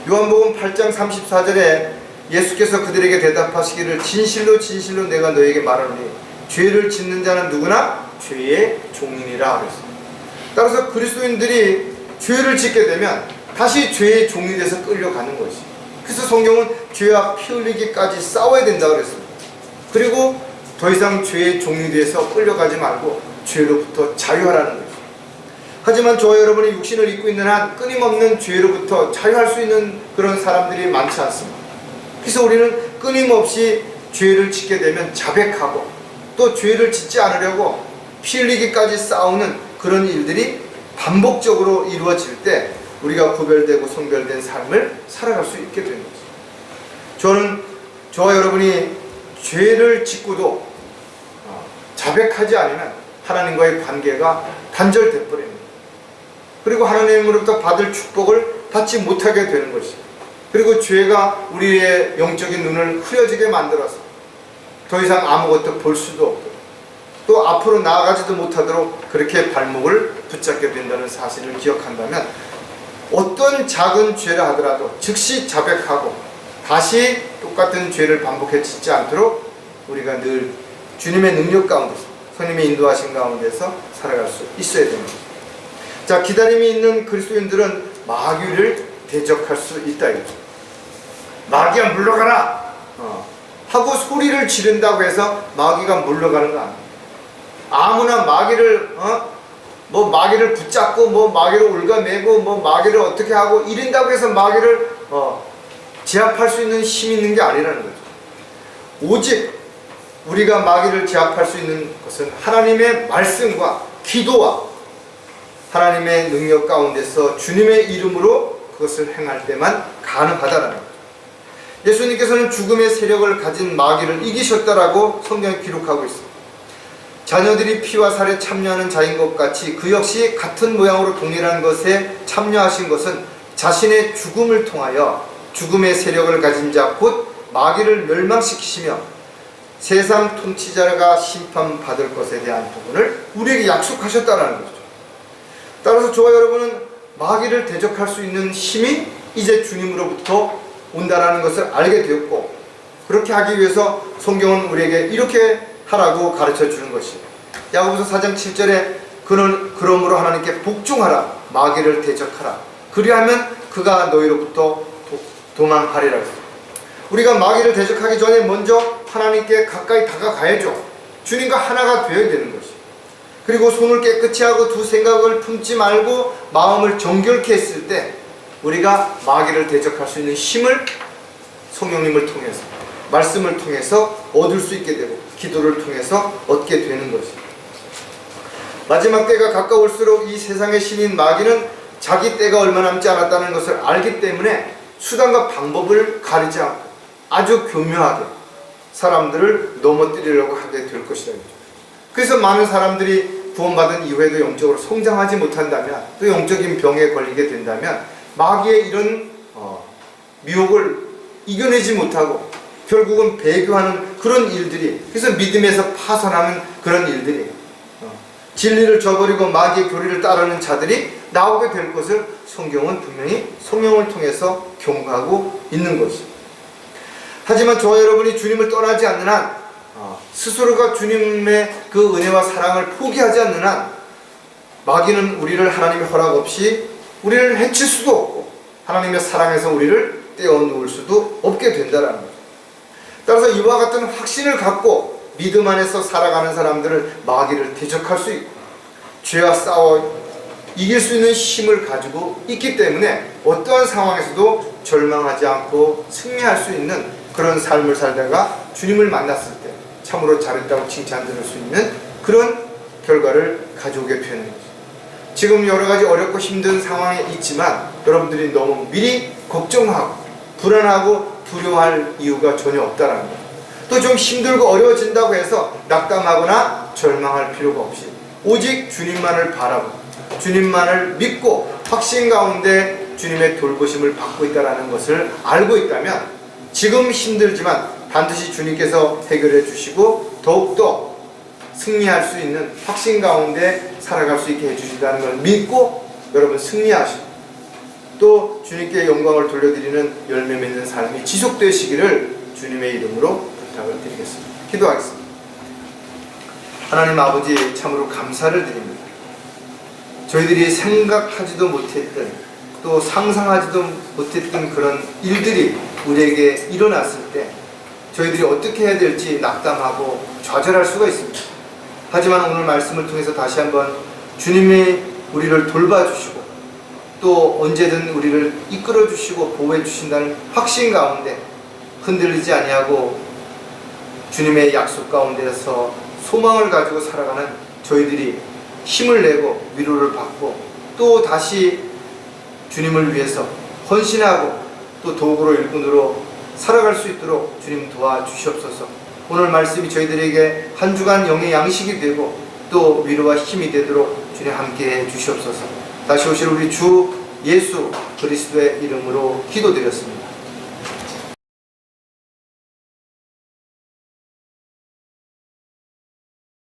요한복음 8장 34절에 예수께서 그들에게 대답하시기를 진실로 진실로 내가 너에게 말하노니 죄를 짓는 자는 누구나 죄의 종이니라 그랬습니다. 따라서 그리스도인들이 죄를 짓게 되면 다시 죄의 종이 돼서 끌려가는 것이. 그래서 성경은 죄와 피 흘리기까지 싸워야 된다고 그랬습니다. 그리고 더 이상 죄의 종이 돼서 끌려가지 말고 죄로부터 자유하라는 것이죠. 하지만 저와 여러분이 육신을 입고 있는 한 끊임없는 죄로부터 자유할 수 있는 그런 사람들이 많지 않습니다. 그래서 우리는 끊임없이 죄를 짓게 되면 자백하고 또 죄를 짓지 않으려고 피 흘리기까지 싸우는 그런 일들이 반복적으로 이루어질 때 우리가 구별되고 성별된 삶을 살아갈 수 있게 되는 거죠. 저는 저와 여러분이 죄를 짓고도 자백하지 않으면 하나님과의 관계가 단절돼 버립니다. 그리고 하나님으로부터 받을 축복을 받지 못하게 되는 것이죠. 그리고 죄가 우리의 영적인 눈을 흐려지게 만들어서 더 이상 아무것도 볼 수도 없고 또 앞으로 나아가지도 못하도록 그렇게 발목을 붙잡게 된다는 사실을 기억한다면 어떤 작은 죄를 하더라도 즉시 자백하고 다시 똑같은 죄를 반복해 짓지 않도록 우리가 늘 주님의 능력 가운데서 성령의 인도하신 가운데서 살아갈 수 있어야 됩니다. 자, 기다림이 있는 그리스도인들은 마귀를 대적할 수 있다 이거죠. 마귀야 물러가라 하고 소리를 지른다고 해서 마귀가 물러가는 거 아니에요. 아무나 마귀를 뭐 마귀를 붙잡고 뭐 마귀를 올가매고 뭐 마귀를 어떻게 하고 이른다고 해서 마귀를 제압할 수 있는 힘이 있는 게 아니라는 거죠. 오직 우리가 마귀를 제압할 수 있는 것은 하나님의 말씀과 기도와 하나님의 능력 가운데서 주님의 이름으로 그것을 행할 때만 가능하다는 거죠. 예수님께서는 죽음의 세력을 가진 마귀를 이기셨다라고 성경에 기록하고 있습니다. 자녀들이 피와 살에 참여하는 자인 것 같이 그 역시 같은 모양으로 동일한 것에 참여하신 것은 자신의 죽음을 통하여 죽음의 세력을 가진 자 곧 마귀를 멸망시키시며 세상 통치자가 심판받을 것에 대한 부분을 우리에게 약속하셨다는 거죠. 따라서 저와 여러분은 마귀를 대적할 수 있는 힘이 이제 주님으로부터 온다라는 것을 알게 되었고 그렇게 하기 위해서 성경은 우리에게 이렇게 하라고 가르쳐 주는 것이에요. 야고보서 4장 7절에 그러므로 하나님께 복종하라 마귀를 대적하라 그리하면 그가 너희로부터 도망하리라 했어요. 우리가 마귀를 대적하기 전에 먼저 하나님께 가까이 다가가야죠. 주님과 하나가 되어야 되는 것이에요. 그리고 손을 깨끗이 하고 두 생각을 품지 말고 마음을 정결케 했을 때 우리가 마귀를 대적할 수 있는 힘을 성령님을 통해서 말씀을 통해서 얻을 수 있게 되고 기도를 통해서 얻게 되는 것입니다. 마지막 때가 가까울수록 이 세상의 신인 마귀는 자기 때가 얼마 남지 않았다는 것을 알기 때문에 수단과 방법을 가리지 않고 아주 교묘하게 사람들을 넘어뜨리려고 하게 될 것이다. 그래서 많은 사람들이 구원받은 이후에도 영적으로 성장하지 못한다면 또 영적인 병에 걸리게 된다면 마귀의 이런 미혹을 이겨내지 못하고 결국은 배교하는 그런 일들이 그래서 믿음에서 파선하는 그런 일들이 진리를 저버리고 마귀의 교리를 따르는 자들이 나오게 될 것을 성경은 분명히 성령을 통해서 경고하고 있는 것입니다. 하지만 저와 여러분이 주님을 떠나지 않는 한, 스스로가 주님의 그 은혜와 사랑을 포기하지 않는 한, 마귀는 우리를 하나님의 허락 없이 우리를 해칠 수도 없고 하나님의 사랑에서 우리를 떼어놓을 수도 없게 된다는 거죠. 따라서 이와 같은 확신을 갖고 믿음 안에서 살아가는 사람들은 마귀를 대적할 수 있고 죄와 싸워 이길 수 있는 힘을 가지고 있기 때문에 어떠한 상황에서도 절망하지 않고 승리할 수 있는 그런 삶을 살다가 주님을 만났을 때 참으로 잘했다고 칭찬 들을 수 있는 그런 결과를 가져오게 되는 거죠. 지금 여러 가지 어렵고 힘든 상황에 있지만 여러분들이 너무 미리 걱정하고 불안하고 두려워할 이유가 전혀 없다라는 거예요. 또 좀 힘들고 어려워진다고 해서 낙담하거나 절망할 필요가 없이 오직 주님만을 바라보고 주님만을 믿고 확신 가운데 주님의 돌보심을 받고 있다는 것을 알고 있다면 지금 힘들지만 반드시 주님께서 해결해 주시고 더욱더 승리할 수 있는 확신 가운데 살아갈 수 있게 해주신다는 걸 믿고 여러분 승리하시고 또 주님께 영광을 돌려드리는 열매 맺는 삶이 지속되시기를 주님의 이름으로 부탁을 드리겠습니다. 기도하겠습니다. 하나님 아버지, 참으로 감사를 드립니다. 저희들이 생각하지도 못했던 또 상상하지도 못했던 그런 일들이 우리에게 일어났을 때 저희들이 어떻게 해야 될지 낙담하고 좌절할 수가 있습니다. 하지만 오늘 말씀을 통해서 다시 한번 주님이 우리를 돌봐주시고 또 언제든 우리를 이끌어주시고 보호해주신다는 확신 가운데 흔들리지 아니하고 주님의 약속 가운데서 소망을 가지고 살아가는 저희들이 힘을 내고 위로를 받고 또 다시 주님을 위해서 헌신하고 또 도구로 일꾼으로 살아갈 수 있도록 주님 도와주시옵소서. 오늘 말씀이 저희들에게 한 주간 영의 양식이 되고 또 위로와 힘이 되도록 주님 함께해 주시옵소서. 다시 오실 우리 주 예수 그리스도의 이름으로 기도드렸습니다.